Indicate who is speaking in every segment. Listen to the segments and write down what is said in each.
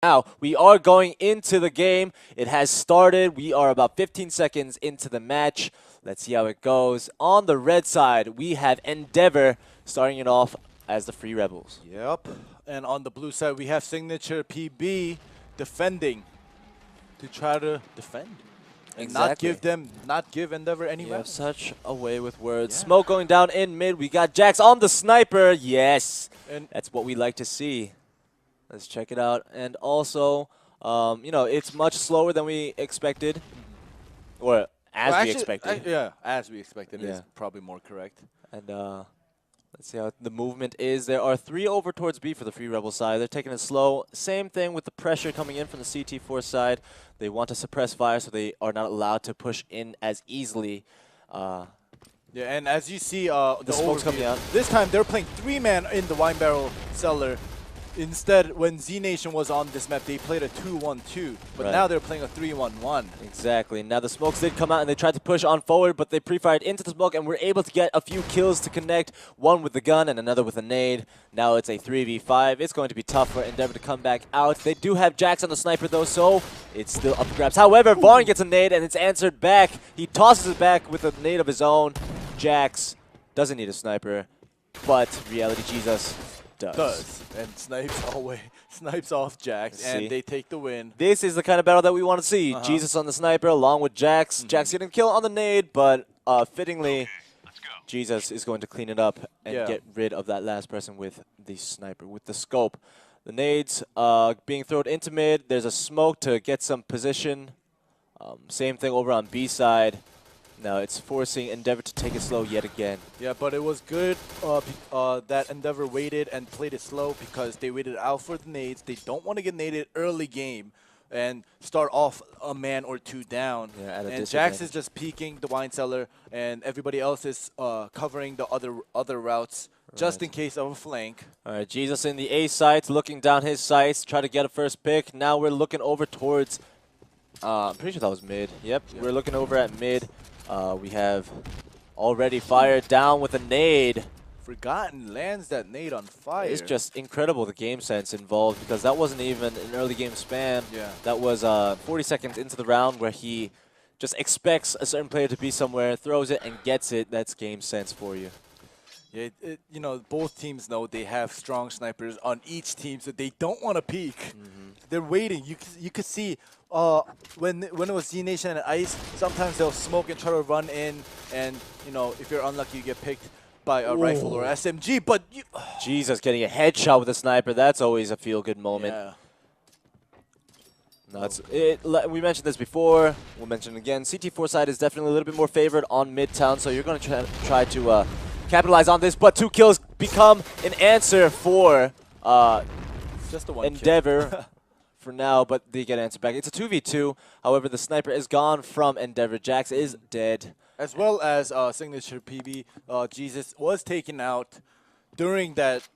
Speaker 1: Now, we are going into the game. It has started. We are about 15 seconds into the match. Let's see how it goes. On the red side, we have Endeavour starting it off as the Free Rebels.
Speaker 2: Yep. And on the blue side, we have Signature.PB defending to try to defend. And not give Endeavour any
Speaker 1: You have
Speaker 2: rounds.
Speaker 1: such a way with words.
Speaker 2: Yeah.
Speaker 1: Smoke going down in mid. We got Jax on the sniper. Yes.
Speaker 2: And
Speaker 1: That's what we like to see. Let's check it out. And also, you know, it's much slower than we expected. Or as we expected.
Speaker 2: Yeah, as we expected
Speaker 1: Yeah.
Speaker 2: is probably more correct.
Speaker 1: And let's see how the movement is. There are 3 over towards B for the Free Rebel side. They're taking it slow. Same thing with the pressure coming in from the CT4 side. They want to suppress fire, so they are not allowed to push in as easily.
Speaker 2: Yeah, and as you see, the
Speaker 1: smoke's
Speaker 2: overview,
Speaker 1: coming out.
Speaker 2: This time they're playing 3-man in the wine barrel cellar. Instead, when Z Nation was on this map, they played a 2-1-2, but
Speaker 1: Right.
Speaker 2: now they're playing a 3-1-1.
Speaker 1: Exactly. Now the smokes did come out and they tried to push on forward, but they pre-fired into the smoke and were able to get a few kills to connect. One with the gun and another with a nade. Now it's a 3v5. It's going to be tough for Endeavour to come back out. They do have Jax on the sniper though, so it's still up for grabs. However, Vaughn gets a nade and it's answered back. He tosses it back with a nade of his own. Jax doesn't need a sniper, but Reality Jesus does.
Speaker 2: And snipes off Jax, and they take the win.
Speaker 1: This is the kind of battle that we want to see. Jesus on the sniper along with Jax. Jax getting the kill on the nade, but fittingly, Jesus is going to clean it up and get rid of that last person with the sniper, with the scope. The nades being thrown into mid. There's a smoke to get some position. Same thing over on B side. Now it's forcing Endeavour to take it slow yet again.
Speaker 2: Yeah, but it was good that Endeavour waited and played it slow because they waited out for the nades. They don't want to get naded early game and start off a man or 2 down.
Speaker 1: Yeah, at a
Speaker 2: and Jax is just peeking the wine cellar, and everybody else is covering the other routes just in case of a flank.
Speaker 1: All right, Jesus in the A sites, looking down his sights, try to get a first pick. Now we're looking over towards, I'm pretty sure that was mid. Yep, we're looking over at mid. We have already fired down with a nade.
Speaker 2: Forgotten lands that nade on fire.
Speaker 1: It's just incredible the game sense involved because that wasn't even an early game spam.
Speaker 2: Yeah.
Speaker 1: That was 40 seconds into the round where he just expects a certain player to be somewhere, throws it and gets it. That's game sense for you.
Speaker 2: Yeah, you know, both teams know they have strong snipers on each team, so they don't want to peek. They're waiting. You could see when it was Z Nation and Ice, sometimes they'll smoke and try to run in, and you know, if you're unlucky, you get picked by a rifle or SMG. But
Speaker 1: Jesus getting a headshot with a sniper, that's always a feel-good moment.
Speaker 2: Yeah.
Speaker 1: No, we mentioned this before. We'll mention it again. CT4 side is definitely a little bit more favored on Midtown, so you're going to try to capitalize on this. But 2 kills become an answer for
Speaker 2: Just the one
Speaker 1: Endeavour for now, but they get answered back. It's a 2v2. However, the sniper is gone from Endeavour. Jax is dead.
Speaker 2: As well as Signature.PB, Jesus was taken out during that,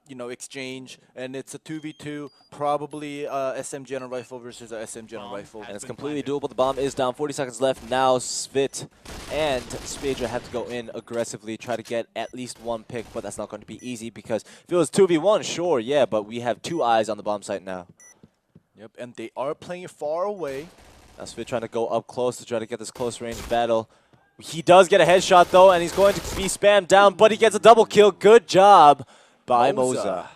Speaker 2: you know, exchange, and it's a 2v2, probably SMG on a rifle versus a SMG on a rifle.
Speaker 1: And it's completely doable. The bomb is down. 40 seconds left. Now Svit and Spedra have to go in aggressively, try to get at least 1 pick, but that's not going to be easy because if it was 2v1, sure, yeah, but we have 2 eyes on the bomb site now.
Speaker 2: Yep, and they are playing far away.
Speaker 1: Now Svit trying to go up close to try to get this close range battle. He does get a headshot though, and he's going to be spammed down, but he gets a double kill. Good job by Moza.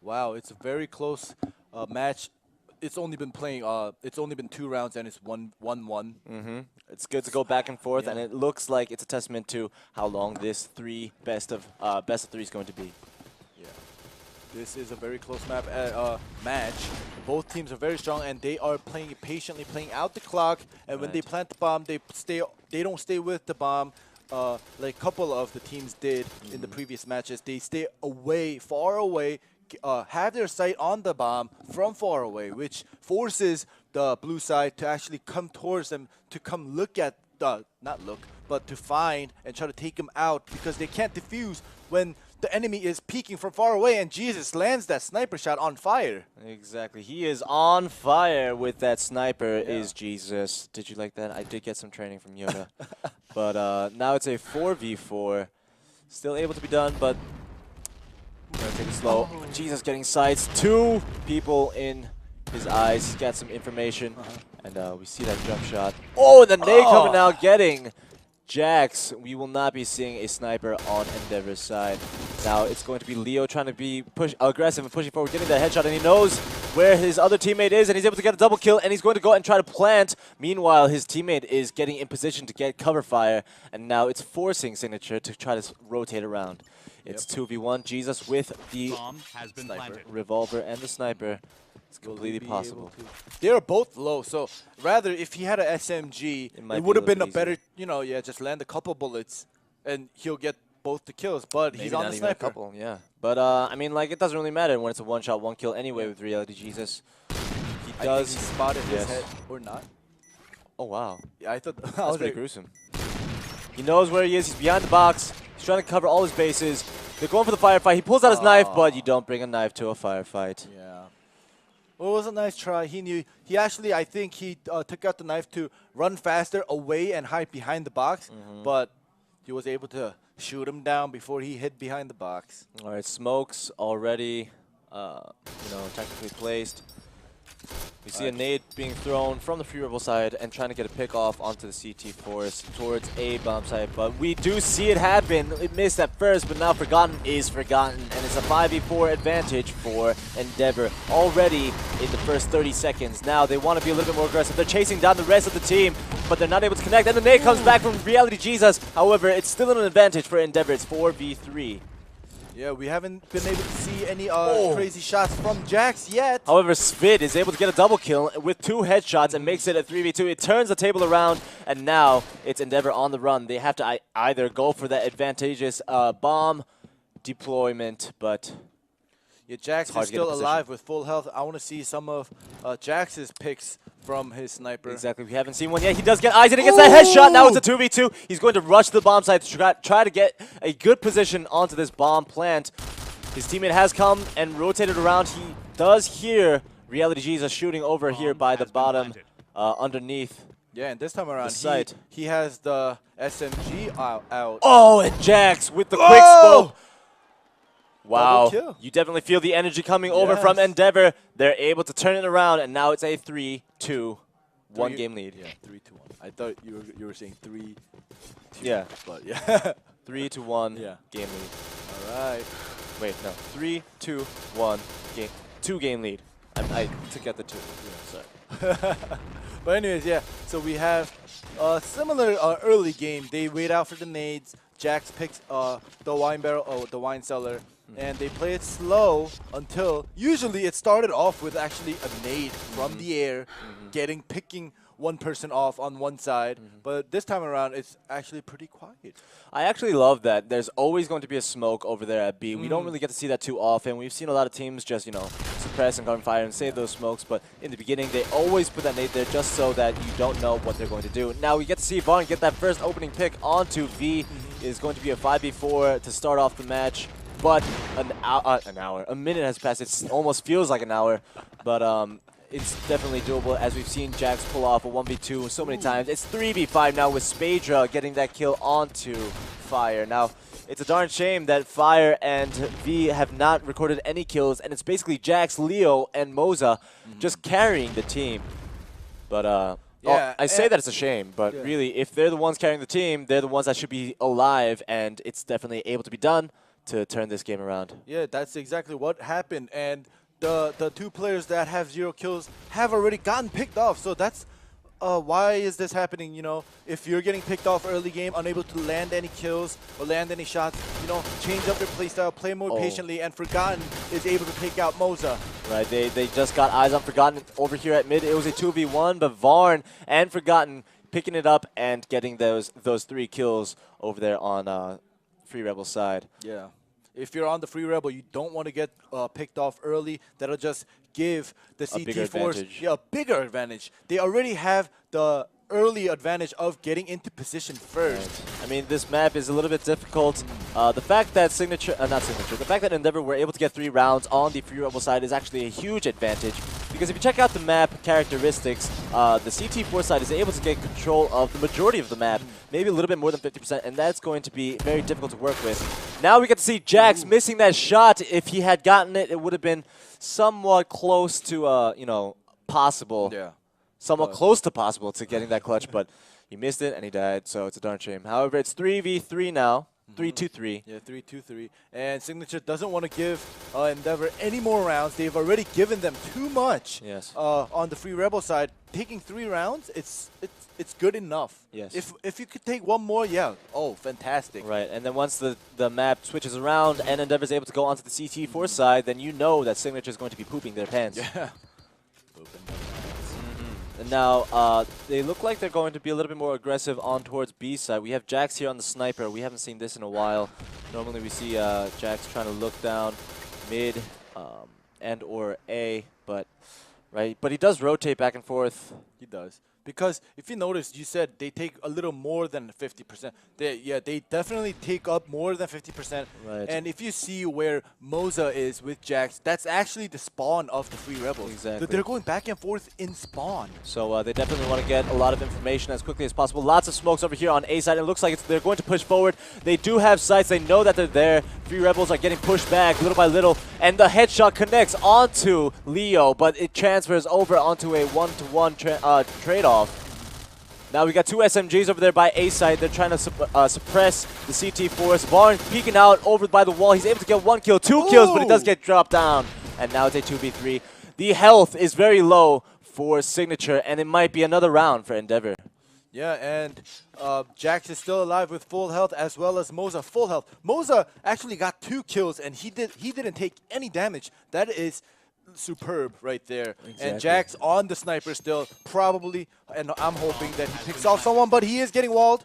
Speaker 2: Wow, it's a very close match. It's only been playing. It's only been 2 rounds, and it's 1-1.
Speaker 1: It's good to go back and forth, and it looks like it's a testament to how long this best of 3 is going to be.
Speaker 2: Yeah, this is a very close match. Both teams are very strong, and they are playing patiently, playing out the clock. And when they plant the bomb, they don't stay with the bomb. Like a couple of the teams did in the previous matches. They stay away, far away, have their sight on the bomb from far away, which forces the blue side to actually come towards them, to come look at, not look, but to find and try to take them out because they can't defuse when the enemy is peeking from far away, and Jesus lands that sniper shot on fire.
Speaker 1: Exactly. He is on fire with that sniper, is Jesus. Did you like that? I did get some training from Yoda. But now it's a 4v4. Still able to be done, but we're going to take it slow. Jesus getting sights. 2 people in his eyes, get some information, and we see that jump shot. Oh, and the nade coming out, getting Jax. We will not be seeing a sniper on Endeavor's side. Now it's going to be Leo trying to be aggressive and pushing forward, getting that headshot, and he knows where his other teammate is, and he's able to get a double kill, and he's going to go and try to plant. Meanwhile, his teammate is getting in position to get cover fire, and now it's forcing Signature to try to rotate around. It's 2v1, Jesus with the sniper, revolver and the sniper. It's completely possible.
Speaker 2: They're both low, so rather if he had an SMG, it would have been a better, you know, just land a couple bullets and he'll get both the kills. But
Speaker 1: maybe
Speaker 2: he's on
Speaker 1: not
Speaker 2: the
Speaker 1: even
Speaker 2: sniper.
Speaker 1: a couple, yeah. But I mean, like, it doesn't really matter when it's a one-shot, one kill anyway with Reality Jesus. He does.
Speaker 2: He spotted his head or not.
Speaker 1: Oh wow.
Speaker 2: Yeah, I thought
Speaker 1: that's pretty gruesome. He knows where he is. He's behind the box. He's trying to cover all his bases. They're going for the firefight. He pulls out his knife, but you don't bring a knife to a firefight.
Speaker 2: Yeah. Well, it was a nice try. He knew. He actually, I think he took out the knife to run faster away and hide behind the box, but he was able to shoot him down before he hid behind the box.
Speaker 1: All right, smokes already, technically placed. We see a nade being thrown from the Free Rebel side and trying to get a pick off onto the CT force towards A bomb site, but we do see it happen. It missed at first, but now Forgotten is forgotten, and it's a 5v4 advantage for Endeavour already in the first 30 seconds. Now they want to be a little bit more aggressive. They're chasing down the rest of the team, but they're not able to connect, and the nade comes back from Reality Jesus. However, it's still an advantage for Endeavour. It's 4v3.
Speaker 2: Yeah, we haven't been able to see any crazy shots from Jax yet.
Speaker 1: However, Svid is able to get a double kill with 2 headshots and makes it a 3v2. It turns the table around, and now it's Endeavour on the run. They have to either go for that advantageous bomb deployment, but
Speaker 2: yeah, Jax is still alive with full health. I want to see some of Jax's picks from his sniper.
Speaker 1: Exactly. We haven't seen one yet. He does get eyes and he gets that headshot. Now it's a 2v2. He's going to rush the bomb site to try to get a good position onto this bomb plant. His teammate has come and rotated around. He does hear Reality Jesus shooting over here by the bottom underneath.
Speaker 2: Yeah, and this time around,
Speaker 1: site.
Speaker 2: He has the SMG out.
Speaker 1: Oh, and Jax with the quick scope. Wow, you definitely feel the energy coming over from Endeavour. They're able to turn it around, and now it's a 3-2, 1 game lead.
Speaker 2: Yeah, 3-2-1. I thought you were saying 3-2.
Speaker 1: Yeah,
Speaker 2: but yeah,
Speaker 1: 3-1 game lead.
Speaker 2: All right.
Speaker 1: Wait, no, 3-2-1 game, 2 game lead. I took out the 2. Yeah, sorry.
Speaker 2: But anyways, yeah. So we have a similar early game. They wait out for the nades. Jax picks the wine barrel, the wine cellar. And they play it slow until usually it started off with actually a nade from the air, picking one person off on one side. But this time around, it's actually pretty quiet.
Speaker 1: I actually love that. There's always going to be a smoke over there at B. We don't really get to see that too often. We've seen a lot of teams just, suppress and gun fire and save those smokes. But in the beginning, they always put that nade there just so that you don't know what they're going to do. Now we get to see Vaughn get that first opening pick onto V. It is going to be a 5v4 to start off the match. But a minute has passed. It almost feels like an hour, but it's definitely doable as we've seen Jax pull off a 1v2 so many times. It's 3v5 now with Spadra getting that kill onto Fire. Now, it's a darn shame that Fire and V have not recorded any kills, and it's basically Jax, Leo, and Moza just carrying the team. But I say that it's a shame, but really, if they're the ones carrying the team, they're the ones that should be alive, and it's definitely able to be done to turn this game around. Yeah,
Speaker 2: that's exactly what happened, and the 2 players that have 0 kills have already gotten picked off, so that's why is this happening, if you're getting picked off early game, unable to land any kills or land any shots, change up your playstyle, play more patiently, and Forgotten is able to take out Moza.
Speaker 1: Right, they just got eyes on Forgotten over here at mid. It was a 2v1, but Varn and Forgotten picking it up and getting those 3 kills over there on Free Rebel side.
Speaker 2: Yeah. If you're on the Free Rebel, you don't want to get picked off early. That'll just give the CT Force a bigger advantage. They already have the early advantage of getting into position first.
Speaker 1: Right. I mean, this map is a little bit difficult. The fact that the fact that Endeavour were able to get 3 rounds on the Free Rebel side is actually a huge advantage. Because if you check out the map characteristics, the CT4 side is able to get control of the majority of the map, maybe a little bit more than 50%, and that's going to be very difficult to work with. Now we get to see Jax missing that shot. If he had gotten it, it would have been somewhat close to, possible.
Speaker 2: Yeah.
Speaker 1: Somewhat close to possible to getting that clutch, but he missed it and he died, so it's a darn shame. However, it's 3v3 now. 3-2-3.
Speaker 2: Yeah, 3-2-3. And Signature doesn't want to give Endeavour any more rounds. They've already given them too much.
Speaker 1: Yes.
Speaker 2: On the Free Rebel side, taking 3 rounds, it's good enough.
Speaker 1: Yes.
Speaker 2: If you could take one more, yeah. Oh, fantastic.
Speaker 1: Right, and then once the map switches around and Endeavor's able to go onto the CT4 side, then you know that Signature is going to be pooping their pants.
Speaker 2: Yeah.
Speaker 1: And now, they look like they're going to be a little bit more aggressive on towards B side. We have Jax here on the sniper. We haven't seen this in a while. Normally we see Jax trying to look down mid and or A, but he does rotate back and forth.
Speaker 2: He does. Because if you notice, you said they take a little more than 50%. They definitely take up more than 50%.
Speaker 1: Right.
Speaker 2: And if you see where Moza is with Jax, that's actually the spawn of the Free Rebels.
Speaker 1: Exactly.
Speaker 2: They're going back and forth in spawn.
Speaker 1: So they definitely want to get a lot of information as quickly as possible. Lots of smokes over here on A side. It looks like they're going to push forward. They do have sights. They know that they're there. Free Rebels are getting pushed back little by little. And the headshot connects onto Leo, but it transfers over onto a one-to-one trade-off. Now we got 2 SMGs over there by A side. They're trying to suppress the CT force. Varn peeking out over by the wall. He's able to get 1 kill, 2 kills, but he does get dropped down. And now it's a 2v3. The health is very low for Signature, and it might be another round for Endeavour.
Speaker 2: Yeah, and Jax is still alive with full health, as well as Moza full health. Moza actually got 2 kills, and he didn't take any damage. That is superb right there. Exactly. And Jax on the sniper still, probably, and I'm hoping that he picks off someone, but he is getting walled.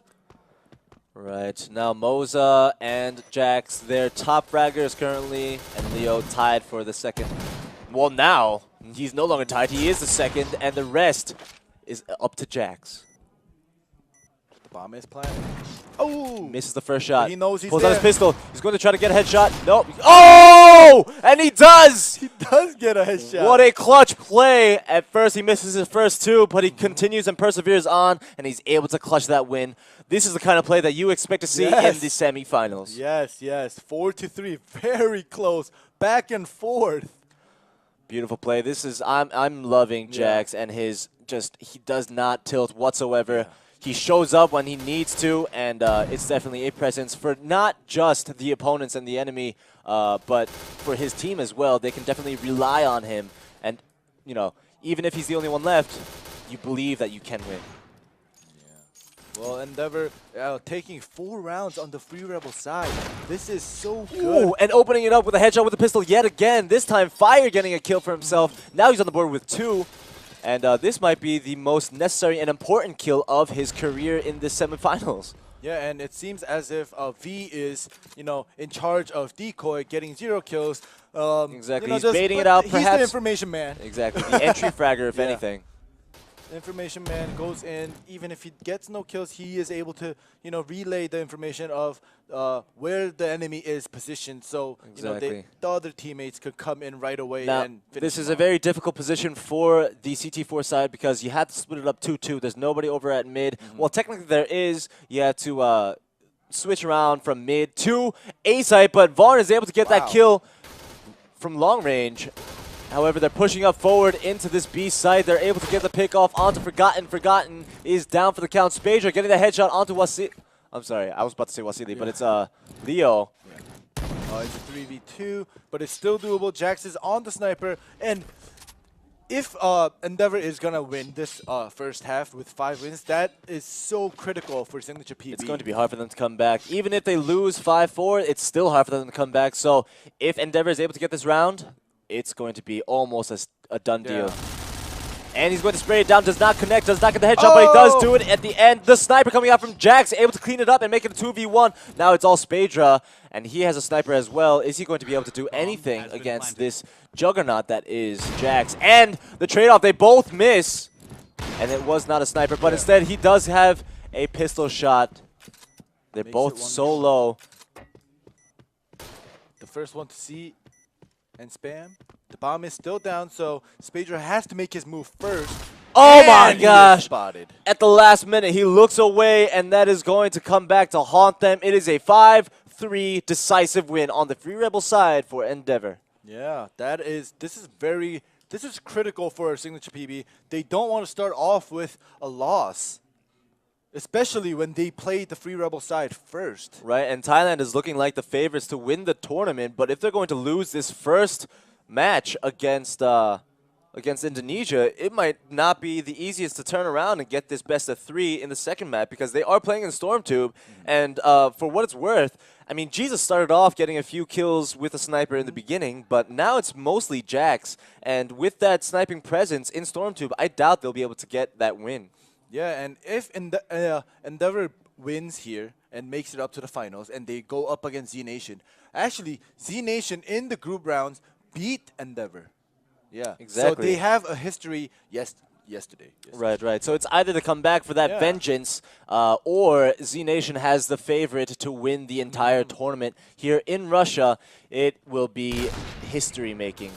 Speaker 1: Right, now Moza and Jax, they're top fraggers currently, and Leo tied for the second. Well, now, he's no longer tied, he is the second, and the rest is up to Jax.
Speaker 2: The bomb is planted. Oh!
Speaker 1: Misses the first shot.
Speaker 2: He knows he's
Speaker 1: Pulls
Speaker 2: there.
Speaker 1: out his pistol. He's going to try to get a headshot. Nope. Oh! And he does!
Speaker 2: He does get a headshot.
Speaker 1: What a clutch play. At first, he misses his first 2, but he continues and perseveres on, and he's able to clutch that win. This is the kind of play that you expect to see in the semifinals.
Speaker 2: Yes, yes. 4-3. Very close. Back and forth.
Speaker 1: Beautiful play. This is I'm loving Jax and his he does not tilt whatsoever.
Speaker 2: Yeah.
Speaker 1: He shows up when he needs to, and it's definitely a presence for not just the opponents and the enemy, but for his team as well. They can definitely rely on him, and you know, even if he's the only one left, you believe that you can win.
Speaker 2: Yeah. Well, Endeavour taking 4 rounds on the Free Rebel side. This is so good.
Speaker 1: Ooh, and opening it up with a headshot with the pistol yet again. This time, Fire getting a kill for himself. Now he's on the board with 2. And this might be the most necessary and important kill of his career in the semifinals.
Speaker 2: Yeah, and it seems as if V is, you know, in charge of Decoy, getting 0 kills.
Speaker 1: Exactly,
Speaker 2: you know,
Speaker 1: he's baiting it out, perhaps.
Speaker 2: He's the information man.
Speaker 1: Exactly, the entry fragger, if anything.
Speaker 2: The information man goes in. Even if he gets no kills, he is able to, you know, relay the information of where the enemy is positioned. So, you know, the other teammates could come in right away and finish.
Speaker 1: This is a very difficult position for the CT4 side because you had to split it up 2-2. There's nobody over at mid. Well, technically there is. You had to switch around from mid to A side, but Vaughn is able to get that kill from long range. However, they're pushing up forward into this B side. They're able to get the pick off onto Forgotten. Forgotten is down for the count. Spader getting the headshot onto Wasili. I'm sorry, I was about to say Wasili, but it's Leo.
Speaker 2: It's a 3v2, but it's still doable. Jax is on the sniper, and if Endeavour is going to win this first half with 5 wins, that is so critical for Signature.PB.
Speaker 1: It's going to be hard for them to come back. Even if they lose 5-4, it's still hard for them to come back. So if Endeavour is able to get this round, it's going to be almost a done deal. And he's going to spray it down, does not connect, does not get the headshot, but he does do it at the end. The sniper coming out from Jax, able to clean it up and make it a 2v1. Now it's all Spadra, and he has a sniper as well. Is he going to be able to do anything against this juggernaut that is Jax? And the trade-off, they both miss. And it was not a sniper, but instead he does have a pistol shot. They're both so low.
Speaker 2: The first one to see and spam. The bomb is still down, so Spadra has to make his move first.
Speaker 1: Oh my gosh!
Speaker 2: Spotted.
Speaker 1: At the last minute, he looks away, and that is going to come back to haunt them. It is a 5-3 decisive win on the Free Rebel side for Endeavour.
Speaker 2: Yeah, this is very this is critical for Signature.PB. They don't want to start off with a loss, especially when they play the Free Rebel side first.
Speaker 1: Right, and Thailand is looking like the favorites to win the tournament, but if they're going to lose this first match against Indonesia, it might not be the easiest to turn around and get this best of 3 in the second map, because they are playing in Stormtube, and for what it's worth, I mean, Jesus started off getting a few kills with a sniper in the beginning, but now it's mostly Jax, and with that sniping presence in Stormtube, I doubt they'll be able to get that win.
Speaker 2: Yeah, and if Endeavour wins here and makes it up to the finals, and they go up against Z-Nation, actually, Z-Nation in the group rounds beat Endeavour. Yeah,
Speaker 1: exactly.
Speaker 2: So they have a history yesterday.
Speaker 1: Right. So it's either to come back for that vengeance, or Z-Nation has the favorite to win the entire tournament. Here in Russia, it will be history-making.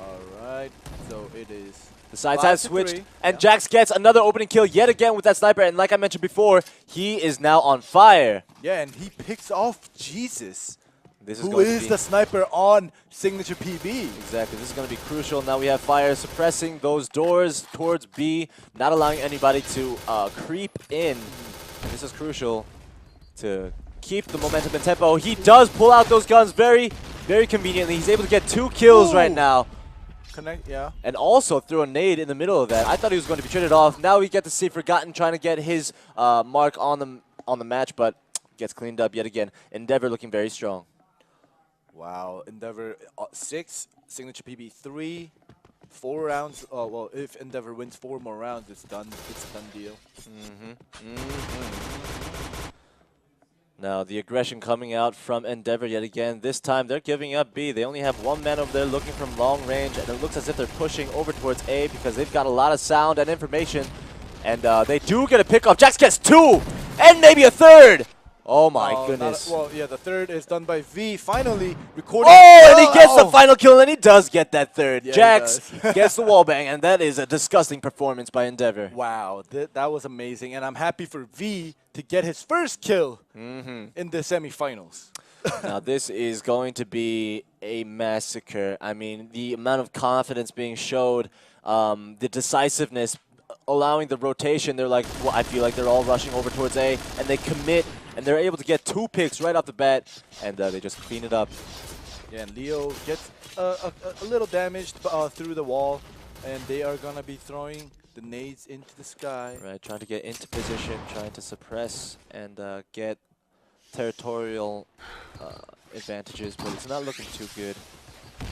Speaker 2: All right, so it is...
Speaker 1: The sides have switched, and Jax gets another opening kill yet again with that sniper, and like I mentioned before, he is now on fire.
Speaker 2: Yeah, and he picks off Jesus,
Speaker 1: This
Speaker 2: who is the sniper on Signature.PB.
Speaker 1: Exactly, this is going to be crucial. Now we have fire suppressing those doors towards B, not allowing anybody to creep in. And this is crucial to keep the momentum and tempo. He does pull out those guns very, very conveniently. He's able to get 2 kills right now. And also threw a nade in the middle of that. I thought he was going to be traded off. Now we get to see Forgotten trying to get his mark on the match, but gets cleaned up yet again. Endeavour looking very strong.
Speaker 2: Wow, Endeavour 6, Signature.PB 3, 4 rounds. Oh well, if Endeavour wins 4 more rounds, it's done. It's a done deal.
Speaker 1: Now the aggression coming out from Endeavour yet again. This time they're giving up B. They only have 1 man over there looking from long range, and it looks as if they're pushing over towards A because they've got a lot of sound and information. And they do get a pickoff. Jax gets 2 and maybe a 3rd. Oh my goodness.
Speaker 2: Well, yeah, the 3rd is done by V. Finally recording.
Speaker 1: Oh, and he gets the final kill, and he does get that 3rd.
Speaker 2: Yeah,
Speaker 1: Jax gets the wallbang, and that is a disgusting performance by Endeavour.
Speaker 2: Wow, that was amazing, and I'm happy for V to get his first kill in the semifinals.
Speaker 1: Now this is going to be a massacre. I mean, the amount of confidence being showed, the decisiveness, allowing the rotation. They're like, well, I feel like they're all rushing over towards A, and they commit, and they're able to get 2 picks right off the bat, and they just clean it up.
Speaker 2: Yeah, and Leo gets a little damaged through the wall, and they are going to be throwing the nades into the sky.
Speaker 1: Right, trying to get into position, trying to suppress and get territorial advantages, but it's not looking too good.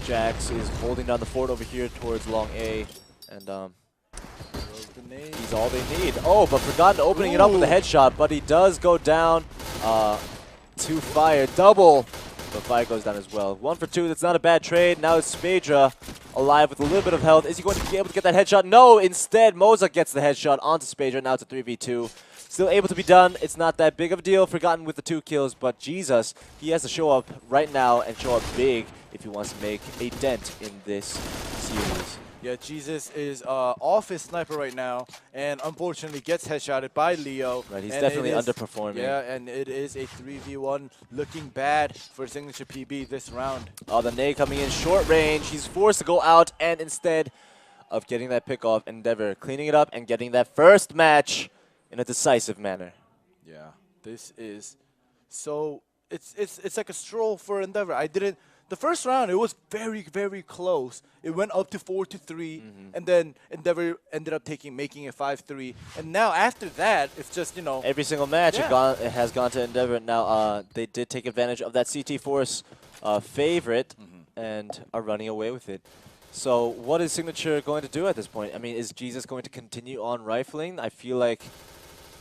Speaker 1: Jax is holding down the fort over here towards long A, and he's all they need. Oh, but Forgotten opening it up with a headshot, but he does go down to fire. Double, but fire goes down as well. 1 for 2, that's not a bad trade. Now it's Spadra alive with a little bit of health. Is he going to be able to get that headshot? No, instead, Moza gets the headshot onto Spadra. Now it's a 3v2. Still able to be done. It's not that big of a deal. Forgotten with the 2 kills, but Jesus, he has to show up right now and show up big if he wants to make a dent in this series.
Speaker 2: Yeah, Jesus is off his sniper right now, and unfortunately gets headshotted by Leo.
Speaker 1: Right, he's definitely underperforming.
Speaker 2: Yeah, and it is a 3v1, looking bad for Signature.PB this round.
Speaker 1: Oh, the nade coming in short range. He's forced to go out, and instead of getting that pick off, Endeavour cleaning it up and getting that first match in a decisive manner.
Speaker 2: Yeah, this is so it's like a stroll for Endeavour. The first round, it was very, very close. It went up to 4-3, and then Endeavour ended up making it 5-3. And now after that, it's just, you know,
Speaker 1: every single match it has gone to Endeavour. Now they did take advantage of that CT Force favorite and are running away with it. So what is Signature going to do at this point? I mean, is Jesus going to continue on rifling? I feel like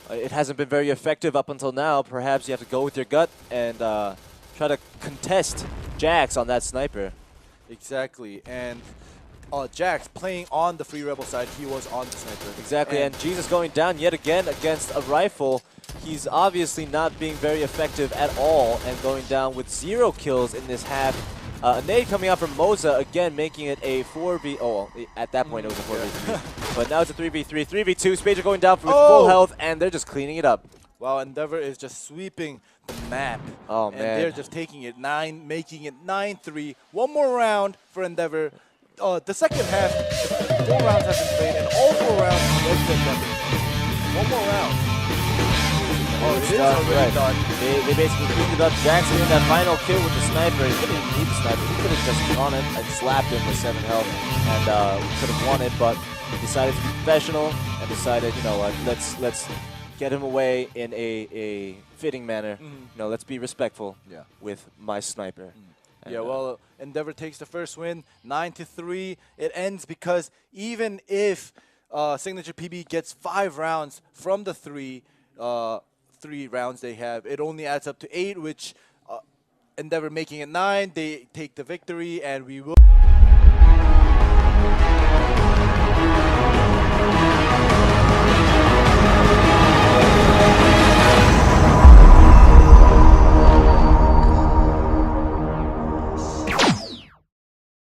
Speaker 1: it hasn't been very effective up until now. Perhaps you have to go with your gut and try to contest Jax on that sniper.
Speaker 2: Exactly, and Jax playing on the Free Rebel side, he was on the sniper.
Speaker 1: Exactly, and Jesus going down yet again against a rifle. He's obviously not being very effective at all and going down with 0 kills in this half. A nade coming out from Moza, again making it a 4v... Oh, at that point it was a 4v3. But now it's a 3v3. 3v2, Spadra going down with full health, and they're just cleaning it up.
Speaker 2: Wow, Endeavour is just sweeping the map.
Speaker 1: Oh, man.
Speaker 2: And they're just taking it making it 9-3. 1 more round for Endeavour. the second half, 4 rounds have been played, and all 4 rounds went to Endeavour. One more round. Oh, it is already done.
Speaker 1: They basically cleaned it up. Jackson in that final kill with the sniper. He didn't even need the sniper. He could have just gone it and slapped him with 7 health and could have won it, but he decided to be professional and decided, you know what, let's get him away in a fitting manner. You know, let's be respectful with my sniper.
Speaker 2: Yeah, well, Endeavour takes the first win, 9-3. It ends because even if Signature.PB gets 5 rounds from the 3 rounds they have, it only adds up to 8, which Endeavour making it 9. They take the victory, and we will